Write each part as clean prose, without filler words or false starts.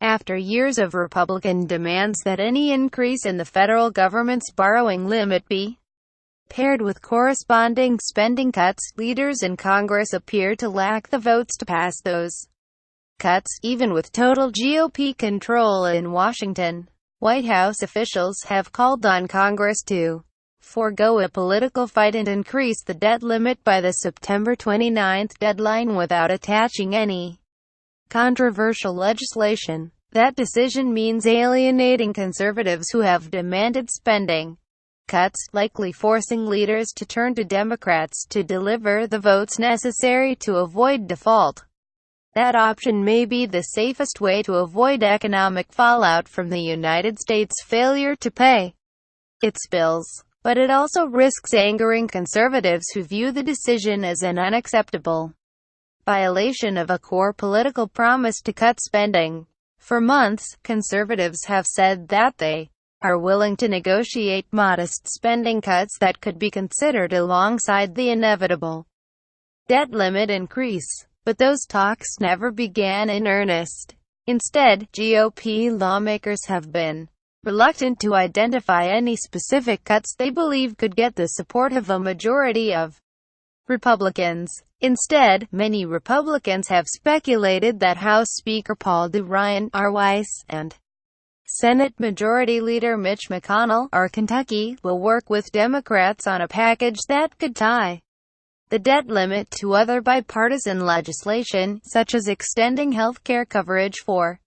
After years of Republican demands that any increase in the federal government's borrowing limit be paired with corresponding spending cuts, leaders in Congress appear to lack the votes to pass those cuts, even with total GOP control in Washington. White House officials have called on Congress to forgo a political fight and increase the debt limit by the September 29 deadline without attaching any controversial legislation. That decision means alienating conservatives who have demanded spending cuts, likely forcing leaders to turn to Democrats to deliver the votes necessary to avoid default. That option may be the safest way to avoid economic fallout from the United States' failure to pay its bills. But it also risks angering conservatives who view the decision as an unacceptable violation of a core political promise to cut spending. For months, conservatives have said that they are willing to negotiate modest spending cuts that could be considered alongside the inevitable debt limit increase. But those talks never began in earnest. Instead, GOP lawmakers have been reluctant to identify any specific cuts they believe could get the support of a majority of Republicans. Instead, many Republicans have speculated that House Speaker Paul Ryan, R Wis, and Senate Majority Leader Mitch McConnell, R Kentucky, will work with Democrats on a package that could tie the debt limit to other bipartisan legislation, such as extending health care coverage for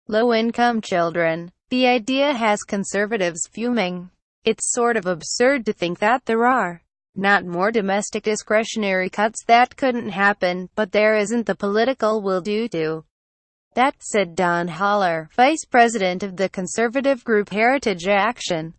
low-income children. The idea has conservatives fuming. It's sort of absurd to think that there are not more domestic discretionary cuts that couldn't happen, but there isn't the political will due to that, said Dan Holler, vice president of the conservative group Heritage Action.